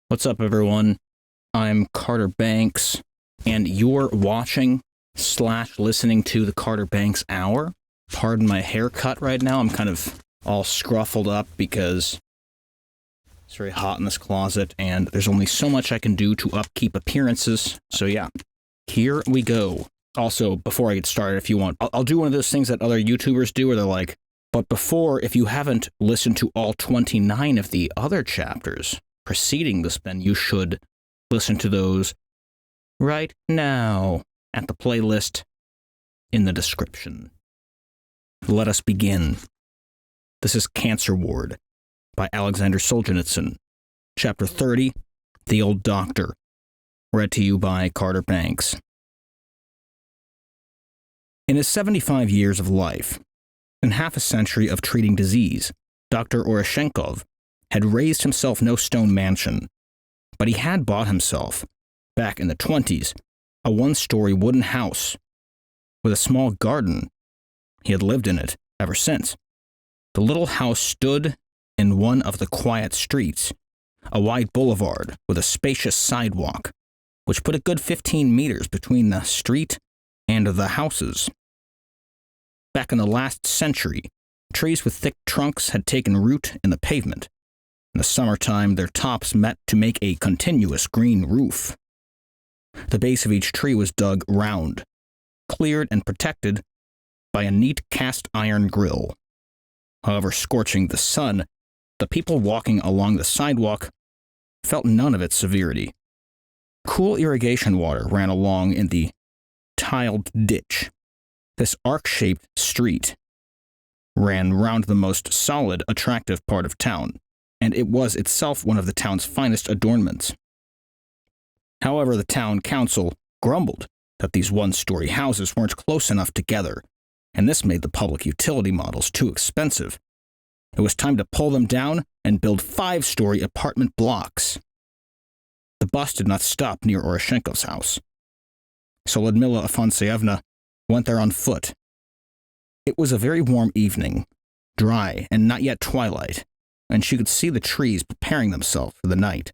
What's up, everyone? I'm Carter Banks, and you're watching/listening to the Carter Banks Hour. Pardon my haircut right now. I'm kind of all scruffled up because it's very hot in this closet, and there's only so much I can do to upkeep appearances. So yeah, here we go. Also, before I get started, if you want, I'll do one of those things that other YouTubers do where they're like, but before, if you haven't listened to all 29 of the other chapters preceding this, then you should listen to those right now at the playlist in the description. Let us begin. This is Cancer Ward by Alexander Solzhenitsyn, Chapter 30, The Old Doctor, read to you by Carter Banks. In his 75 years of life, and half a century of treating disease, Dr. Oreshenko had raised himself no stone mansion, but he had bought himself, back in the 20s, a one-story wooden house with a small garden. He had lived in it ever since. The little house stood in one of the quiet streets, a wide boulevard with a spacious sidewalk, which put a good 15 meters between the street and the houses. Back in the last century, trees with thick trunks had taken root in the pavement. In the summertime, their tops met to make a continuous green roof. The base of each tree was dug round, cleared and protected by a neat cast iron grill. However scorching the sun, the people walking along the sidewalk felt none of its severity. Cool irrigation water ran along in the tiled ditch. This arc-shaped street ran round the most solid, attractive part of town, and it was itself one of the town's finest adornments. However, the town council grumbled that these one-story houses weren't close enough together, and this made the public utility models too expensive. It was time to pull them down and build 5-story apartment blocks. The bus did not stop near Oreshenko's house, so Lyudmila Afansyevna went there on foot. It was a very warm evening, dry and not yet twilight, and she could see the trees preparing themselves for the night.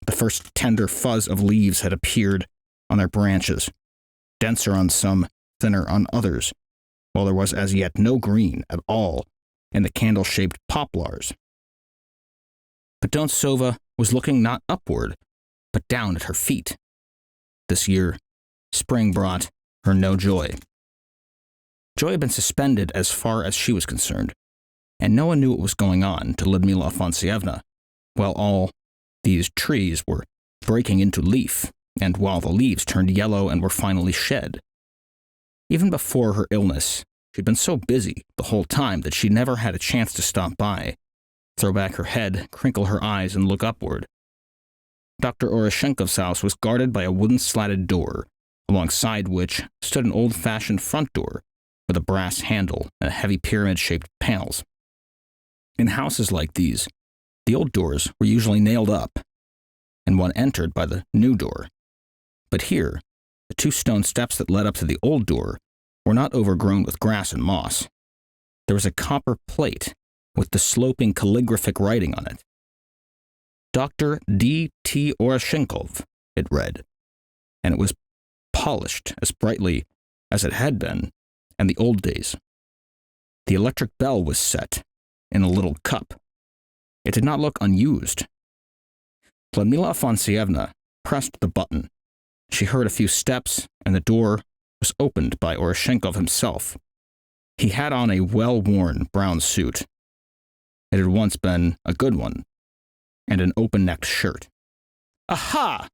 The first tender fuzz of leaves had appeared on their branches, denser on some, thinner on others, while there was as yet no green at all in the candle-shaped poplars. But Dontsova was looking not upward, but down at her feet. This year, spring brought her no joy. Joy had been suspended as far as she was concerned, and no one knew what was going on to Lyudmila Afansyevna, while all these trees were breaking into leaf, and while the leaves turned yellow and were finally shed. Even before her illness, she'd been so busy the whole time that she never had a chance to stop by, throw back her head, crinkle her eyes, and look upward. Dr. Oreshenko's house was guarded by a wooden slatted door, alongside which stood an old-fashioned front door with a brass handle and heavy pyramid-shaped panels. In houses like these, the old doors were usually nailed up, and one entered by the new door. But here, the 2 stone steps that led up to the old door were not overgrown with grass and moss. There was a copper plate with the sloping calligraphic writing on it. Dr. D.T. Oreshenko, it read, and it was polished as brightly as it had been in the old days. The electric bell was set in a little cup. It did not look unused. Lyudmila Afansyevna pressed the button. She heard a few steps, and the door was opened by Oreshenko himself. He had on a well-worn brown suit. It had once been a good one, and an open-necked shirt. "Aha!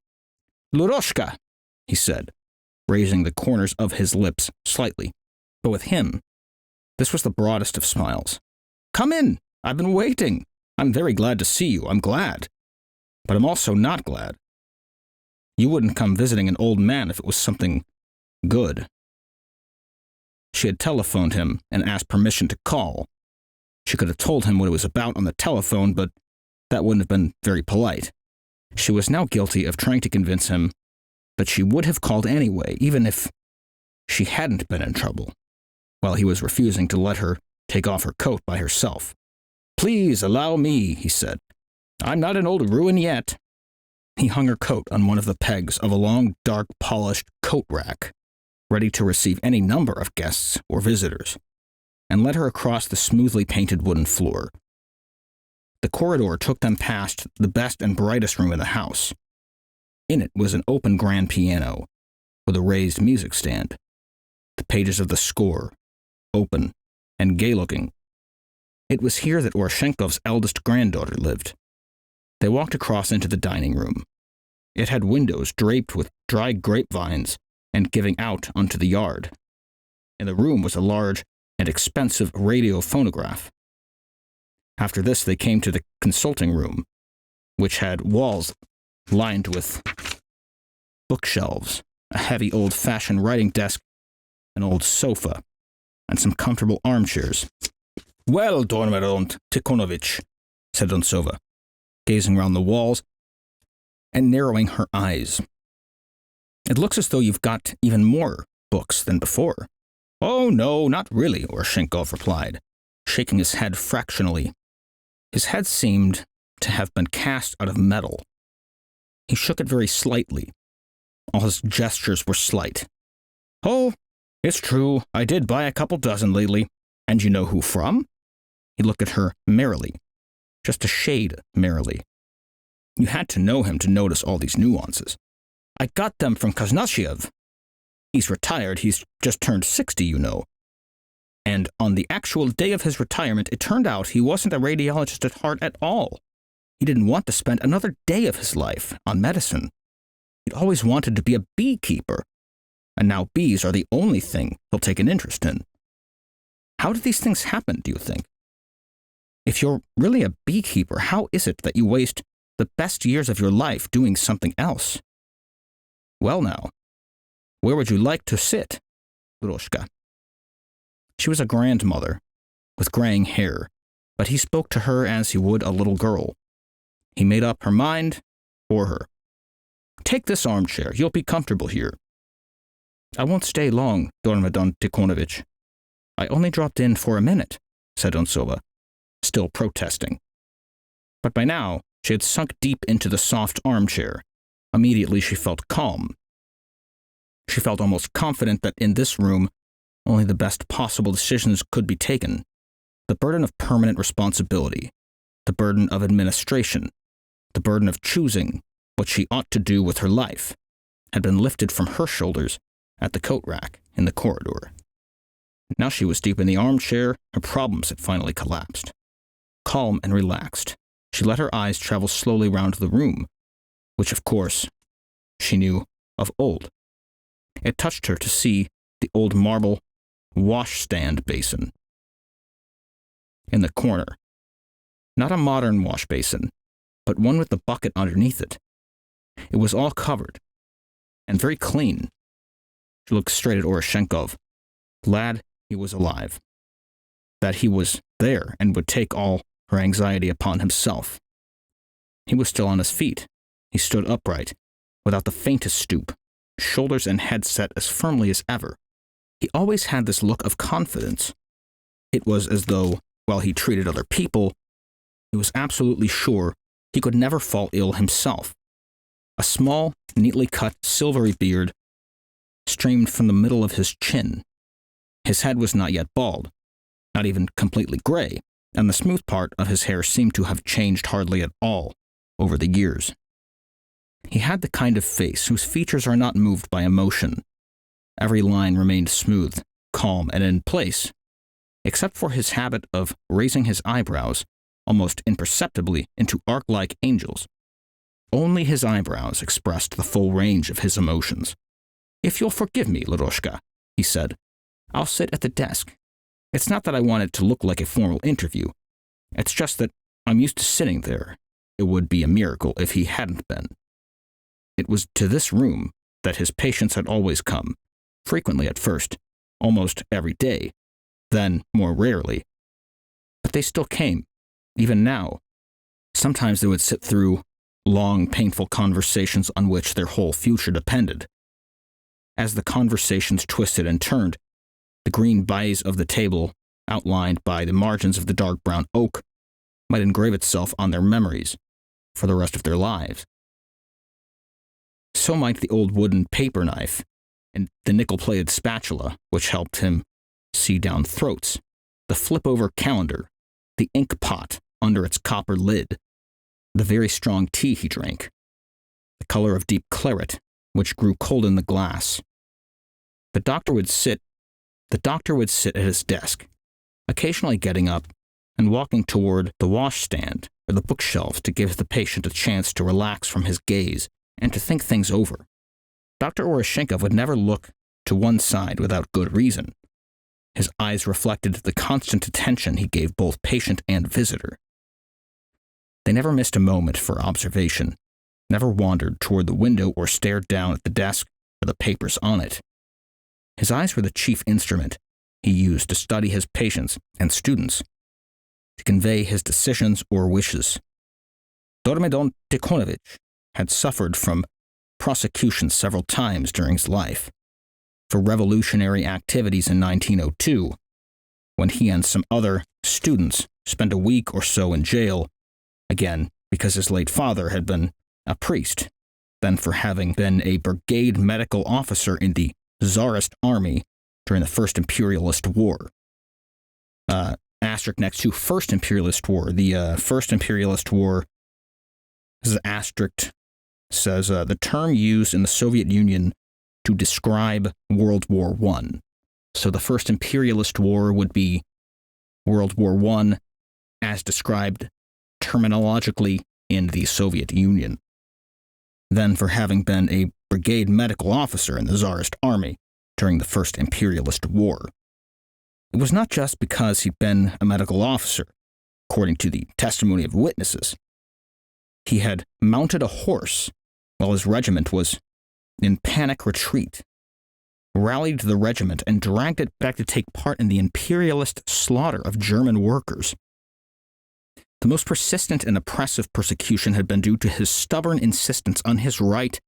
Luroshka!" he said, raising the corners of his lips slightly. But with him, this was the broadest of smiles. "Come in! I've been waiting. I'm very glad to see you. I'm glad. But I'm also not glad. You wouldn't come visiting an old man if it was something good." She had telephoned him and asked permission to call. She could have told him what it was about on the telephone, but that wouldn't have been very polite. She was now guilty of trying to convince him that she would have called anyway, even if she hadn't been in trouble, while he was refusing to let her take off her coat by herself. "Please allow me," he said. "I'm not an old ruin yet." He hung her coat on one of the pegs of a long, dark, polished coat rack, ready to receive any number of guests or visitors, and led her across the smoothly painted wooden floor. The corridor took them past the best and brightest room in the house. In it was an open grand piano, with a raised music stand. The pages of the score, open and gay-looking. It was here that Oreshenkov's eldest granddaughter lived. They walked across into the dining room. It had windows draped with dried grapevines and giving out onto the yard. In the room was a large and expensive radio phonograph. After this, they came to the consulting room, which had walls lined with bookshelves, a heavy old-fashioned writing desk, an old sofa, and some comfortable armchairs. "Well, Dormidont Tikhonovich," said Dontsova, gazing round the walls and narrowing her eyes. "It looks as though you've got even more books than before." "Oh, no, not really," Oreshenkov replied, shaking his head fractionally. His head seemed to have been cast out of metal. He shook it very slightly. All his gestures were slight. "Oh, it's true, I did buy a couple dozen lately. And you know who from?" He looked at her merrily, just a shade merrily. You had to know him to notice all these nuances. "I got them from Koznachiev. He's retired, he's just turned 60, you know. And on the actual day of his retirement, it turned out he wasn't a radiologist at heart at all. He didn't want to spend another day of his life on medicine. He'd always wanted to be a beekeeper, and now bees are the only thing he'll take an interest in. How do these things happen, do you think? If you're really a beekeeper, how is it that you waste the best years of your life doing something else? Well now, where would you like to sit, Grushka?" She was a grandmother, with graying hair, but he spoke to her as he would a little girl. He made up her mind for her. "Take this armchair, you'll be comfortable here." "I won't stay long, Dormidont Tikhonovich. I only dropped in for a minute," said Dontsova, still protesting. But by now, she had sunk deep into the soft armchair. Immediately she felt calm. She felt almost confident that in this room, only the best possible decisions could be taken. The burden of permanent responsibility, the burden of administration, the burden of choosing what she ought to do with her life, had been lifted from her shoulders at the coat rack in the corridor. Now she was deep in the armchair, her problems had finally collapsed. Calm and relaxed, she let her eyes travel slowly round the room, which, of course, she knew of old. It touched her to see the old marble washstand basin in the corner. Not a modern wash basin, but one with the bucket underneath it. It was all covered, and very clean. She looked straight at Oreshenkov, glad he was alive, that he was there and would take all her anxiety upon himself. He was still on his feet. He stood upright, without the faintest stoop, shoulders and head set as firmly as ever. He always had this look of confidence. It was as though, while he treated other people, he was absolutely sure he could never fall ill himself. A small, neatly cut, silvery beard streamed from the middle of his chin. His head was not yet bald, not even completely gray, and the smooth part of his hair seemed to have changed hardly at all over the years. He had the kind of face whose features are not moved by emotion. Every line remained smooth, calm, and in place, except for his habit of raising his eyebrows almost imperceptibly into arc-like angels. Only his eyebrows expressed the full range of his emotions. "If you'll forgive me, Laroshka," he said, "I'll sit at the desk. It's not that I want it to look like a formal interview. It's just that I'm used to sitting there. It would be a miracle if he hadn't been." It was to this room that his patients had always come, frequently at first, almost every day, then more rarely. But they still came, even now. Sometimes they would sit through long, painful conversations on which their whole future depended. As the conversations twisted and turned, the green baize of the table, outlined by the margins of the dark brown oak, might engrave itself on their memories for the rest of their lives. So might the old wooden paper knife and the nickel-plated spatula, which helped him see down throats, the flip-over calendar, the ink pot under its copper lid, the very strong tea he drank, the color of deep claret, which grew cold in the glass. The doctor would sit at his desk, occasionally getting up and walking toward the washstand or the bookshelves to give the patient a chance to relax from his gaze and to think things over. Dr. Oreshenko would never look to one side without good reason. His eyes reflected the constant attention he gave both patient and visitor. They never missed a moment for observation, never wandered toward the window or stared down at the desk or the papers on it. His eyes were the chief instrument he used to study his patients and students, to convey his decisions or wishes. Dormidon Tikhonovich had suffered from prosecution several times during his life for revolutionary activities in 1902, when he and some other students spent a week or so in jail, again because his late father had been a priest, then for having been a brigade medical officer in the Tsarist army during the First Imperialist War. Asterisk next to First Imperialist War. The First Imperialist War, this is asterisk, says the term used in the Soviet Union to describe World War I. So the First Imperialist War would be World War I as described terminologically in the Soviet Union. Then for having been a brigade medical officer in the Tsarist army during the First Imperialist War. It was not just because he'd been a medical officer, according to the testimony of witnesses. He had mounted a horse while his regiment was in panic retreat, rallied the regiment, and dragged it back to take part in the imperialist slaughter of German workers. The most persistent and oppressive persecution had been due to his stubborn insistence on his right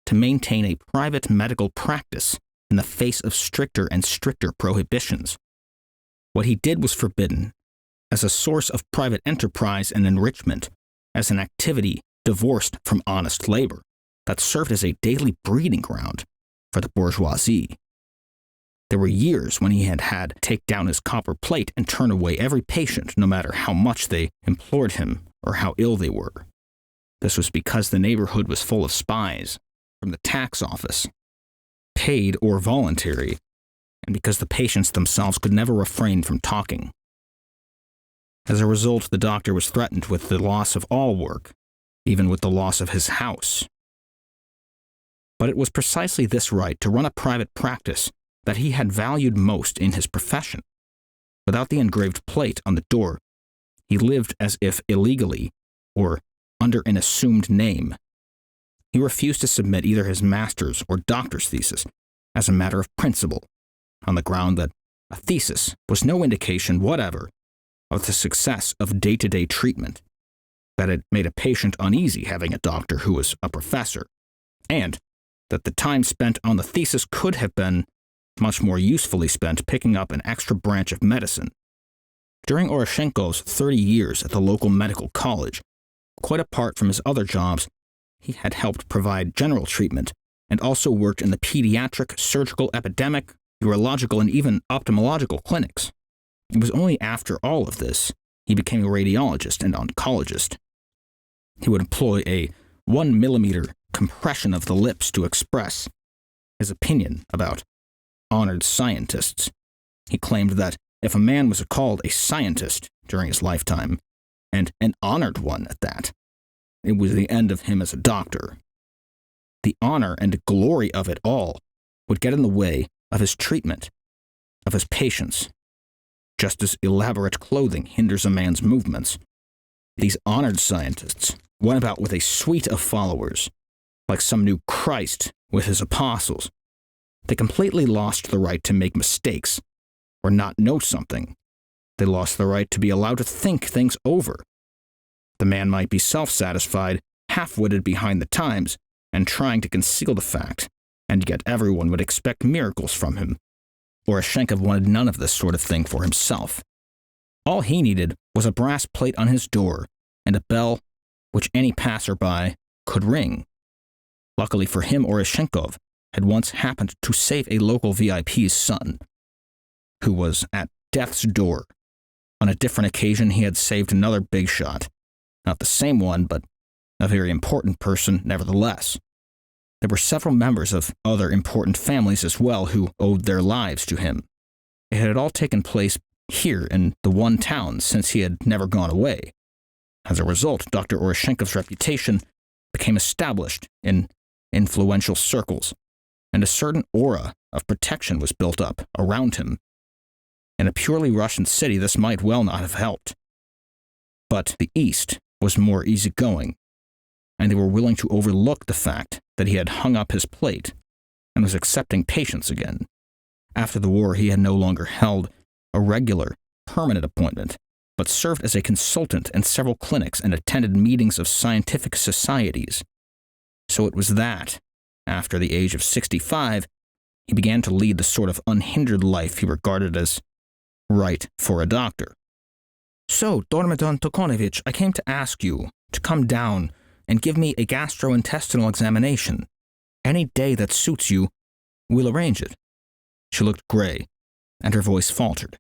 to maintain a private medical practice in the face of stricter and stricter prohibitions. What he did was forbidden, as a source of private enterprise and enrichment, as an activity divorced from honest labor that served as a daily breeding ground for the bourgeoisie. There were years when he had to take down his copper plate and turn away every patient, no matter how much they implored him or how ill they were. This was because the neighborhood was full of spies from the tax office, paid or voluntary, and because the patients themselves could never refrain from talking. As a result, the doctor was threatened with the loss of all work, even with the loss of his house. But it was precisely this right to run a private practice that he had valued most in his profession. Without the engraved plate on the door, he lived as if illegally or under an assumed name. He refused to submit either his master's or doctor's thesis as a matter of principle, on the ground that a thesis was no indication whatever of the success of day-to-day treatment, that it made a patient uneasy having a doctor who was a professor, and that the time spent on the thesis could have been much more usefully spent picking up an extra branch of medicine. During Oreshenko's 30 years at the local medical college, quite apart from his other jobs, he had helped provide general treatment and also worked in the pediatric, surgical, epidemic, urological, and even ophthalmological clinics. It was only after all of this he became a radiologist and oncologist. He would employ a 1 millimeter compression of the lips to express his opinion about honored scientists. He claimed that if a man was called a scientist during his lifetime, and an honored one at that, it was the end of him as a doctor. The honor and glory of it all would get in the way of his treatment, of his patients, just as elaborate clothing hinders a man's movements. These honored scientists went about with a suite of followers, like some new Christ with his apostles. They completely lost the right to make mistakes or not know something. They lost the right to be allowed to think things over. The man might be self-satisfied, half-witted behind the times, and trying to conceal the fact, and yet everyone would expect miracles from him. Oreshenko wanted none of this sort of thing for himself. All he needed was a brass plate on his door and a bell which any passerby could ring. Luckily for him, Oreshenko had once happened to save a local VIP's son, who was at death's door. On a different occasion, he had saved another big shot. Not the same one, but a very important person nevertheless. There were several members of other important families as well who owed their lives to him. It had all taken place here in the one town since he had never gone away. As a result, Dr. Oreshenko's reputation became established in influential circles, and a certain aura of protection was built up around him. In a purely Russian city, this might well not have helped. But the East was more easygoing, and they were willing to overlook the fact that he had hung up his plate and was accepting patients again. After the war, he had no longer held a regular, permanent appointment, but served as a consultant in several clinics and attended meetings of scientific societies. So it was that, after the age of 65, he began to lead the sort of unhindered life he regarded as right for a doctor. So, Dormidon Tokonovich, I came to ask you to come down and give me a gastrointestinal examination. Any day that suits you, we'll arrange it. She looked gray, and her voice faltered.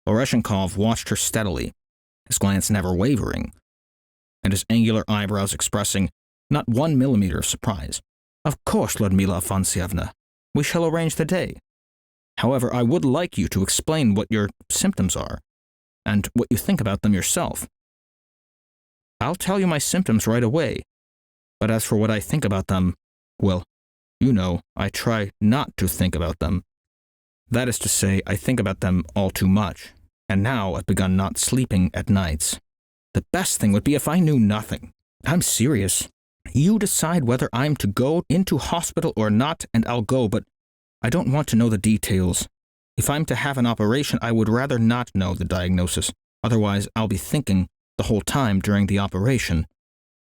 Oreshenko watched her steadily, his glance never wavering, and his angular eyebrows expressing not 1 millimeter of surprise. Of course, Ludmila Afansyevna. We shall arrange the day. However, I would like you to explain what your symptoms are, and what you think about them yourself. I'll tell you my symptoms right away, but as for what I think about them, well, you know, I try not to think about them. That is to say, I think about them all too much, and now I've begun not sleeping at nights. The best thing would be if I knew nothing. I'm serious. You decide whether I'm to go into hospital or not, and I'll go, but I don't want to know the details. If I'm to have an operation, I would rather not know the diagnosis. Otherwise, I'll be thinking the whole time during the operation,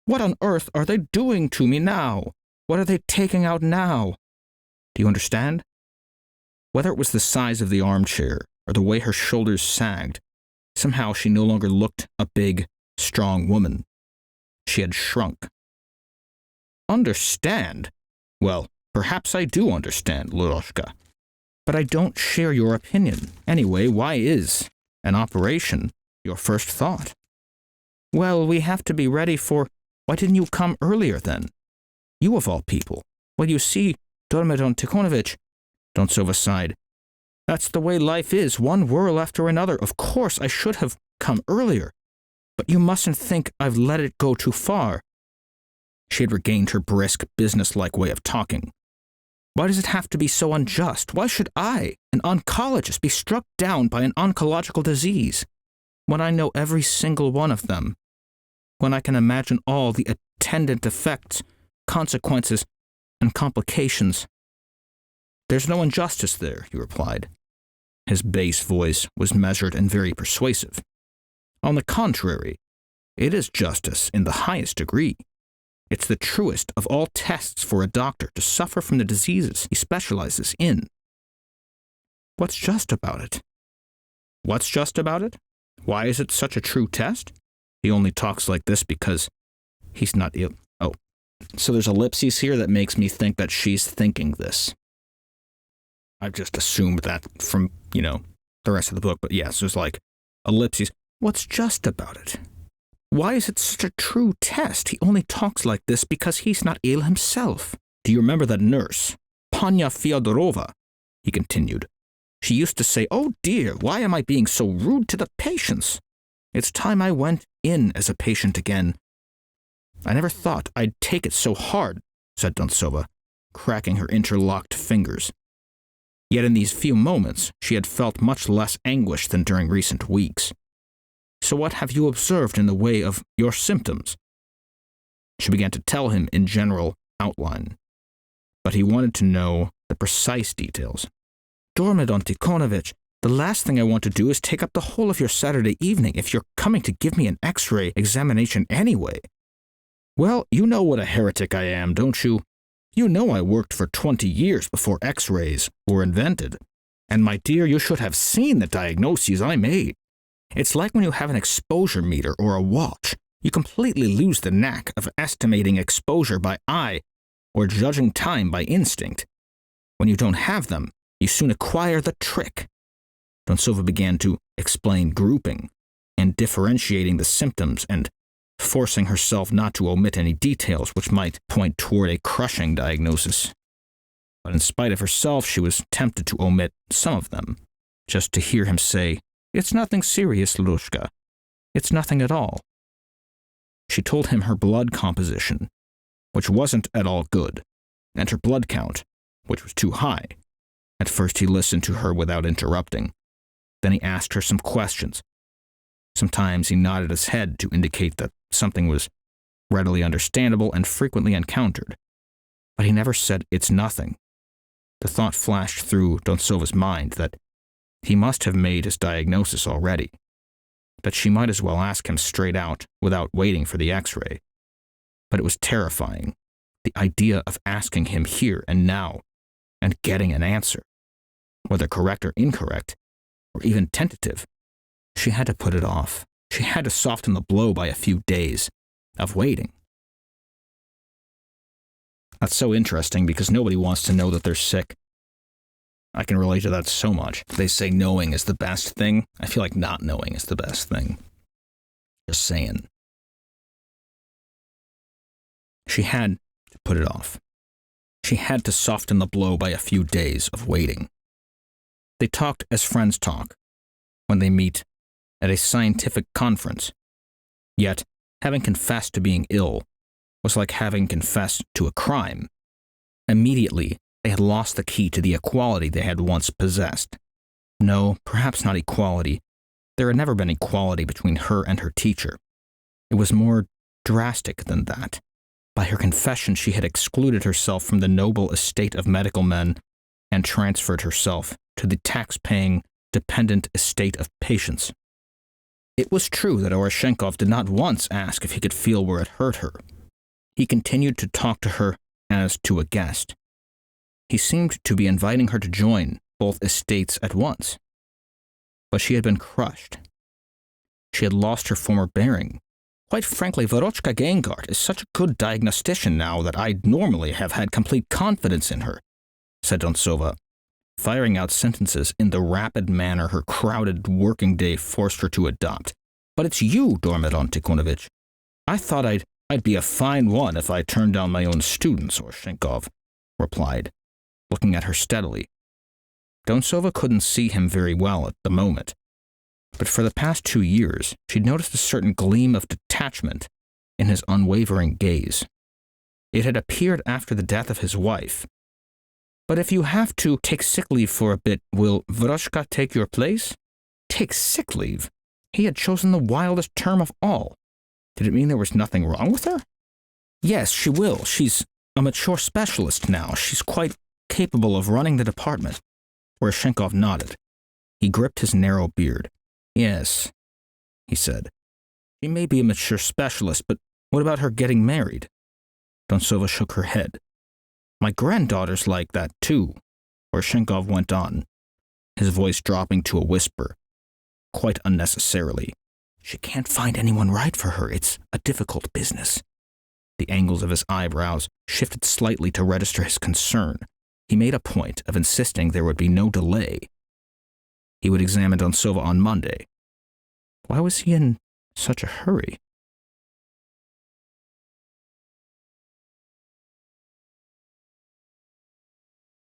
what on earth are they doing to me now? What are they taking out now? Do you understand? Whether it was the size of the armchair or the way her shoulders sagged, somehow she no longer looked a big, strong woman. She had shrunk. Understand? Well, perhaps I do understand, Luroshka. But I don't share your opinion. Anyway, why is an operation your first thought? Well, we have to be ready for... Why didn't you come earlier then? You of all people. Well, you see, Dormidon Tikhonovich, Dontsova sighed. That's the way life is, one whirl after another. Of course, I should have come earlier. But you mustn't think I've let it go too far. She had regained her brisk, business-like way of talking. Why does it have to be so unjust? Why should I, an oncologist, be struck down by an oncological disease, when I know every single one of them? When I can imagine all the attendant effects, consequences, and complications? There's no injustice there, he replied. His bass voice was measured and very persuasive. On the contrary, it is justice in the highest degree. It's the truest of all tests for a doctor to suffer from the diseases he specializes in. What's just about it? What's just about it? Why is it such a true test? He only talks like this because he's not ill. Oh, so there's ellipses here that makes me think that she's thinking this. I've just assumed that from, the rest of the book. But yes, there's like ellipses. What's just about it? Why is it such a true test? He only talks like this because he's not ill himself. Do you remember that nurse, Panya Fyodorova? He continued. She used to say, "Oh dear, why am I being so rude to the patients? It's time I went in as a patient again." I never thought I'd take it so hard, said Dontsova, cracking her interlocked fingers. Yet in these few moments, she had felt much less anguish than during recent weeks. So what have you observed in the way of your symptoms? She began to tell him in general outline, but he wanted to know the precise details. Dormidon Tikhonovich, the last thing I want to do is take up the whole of your Saturday evening if you're coming to give me an X-ray examination anyway. Well, you know what a heretic I am, don't you? You know I worked for 20 years before X-rays were invented. And my dear, you should have seen the diagnoses I made. It's like when you have an exposure meter or a watch. You completely lose the knack of estimating exposure by eye or judging time by instinct. When you don't have them, you soon acquire the trick. Dontsova began to explain grouping and differentiating the symptoms and forcing herself not to omit any details which might point toward a crushing diagnosis. But in spite of herself, she was tempted to omit some of them, just to hear him say, "It's nothing serious, Lushka. It's nothing at all." She told him her blood composition, which wasn't at all good, and her blood count, which was too high. At first he listened to her without interrupting. Then he asked her some questions. Sometimes he nodded his head to indicate that something was readily understandable and frequently encountered. But he never said, "It's nothing." The thought flashed through Dontsova's mind that he must have made his diagnosis already, that she might as well ask him straight out without waiting for the X-ray. But it was terrifying, the idea of asking him here and now and getting an answer, whether correct or incorrect, or even tentative. She had to put it off. She had to soften the blow by a few days of waiting. That's so interesting because nobody wants to know that they're sick. I can relate to that so much. They say knowing is the best thing. I feel like not knowing is the best thing. Just saying. She had to put it off. She had to soften the blow by a few days of waiting. They talked as friends talk when they meet at a scientific conference. Yet, having confessed to being ill was like having confessed to a crime. Immediately, they had lost the key to the equality they had once possessed. No, perhaps not equality. There had never been equality between her and her teacher. It was more drastic than that. By her confession, she had excluded herself from the noble estate of medical men and transferred herself to the tax-paying, dependent estate of patients. It was true that Oreshenko did not once ask if he could feel where it hurt her. He continued to talk to her as to a guest. He seemed to be inviting her to join both estates at once. But she had been crushed. She had lost her former bearing. Quite frankly, Verochka Gengart is such a good diagnostician now that I'd normally have had complete confidence in her, said Dontsova, firing out sentences in the rapid manner her crowded working day forced her to adopt. But it's you, Dormiron Tikonovich. I thought I'd be a fine one if I turned down my own students, Oreshenko replied, looking at her steadily. Dontsova couldn't see him very well at the moment, but for the past 2 years she'd noticed a certain gleam of detachment in his unwavering gaze. It had appeared after the death of his wife. But if you have to take sick leave for a bit, will Verochka take your place? Take sick leave? He had chosen the wildest term of all. Did it mean there was nothing wrong with her? Yes, she will. She's a mature specialist now. She's quite capable of running the department. Oreshenko nodded. He gripped his narrow beard. Yes, he said. She may be a mature specialist, but what about her getting married? Dontsova shook her head. My granddaughter's like that, too, Oreshenko went on, his voice dropping to a whisper, quite unnecessarily. She can't find anyone right for her. It's a difficult business. The angles of his eyebrows shifted slightly to register his concern. He made a point of insisting there would be no delay. He would examine Dontsova on Monday. Why was he in such a hurry?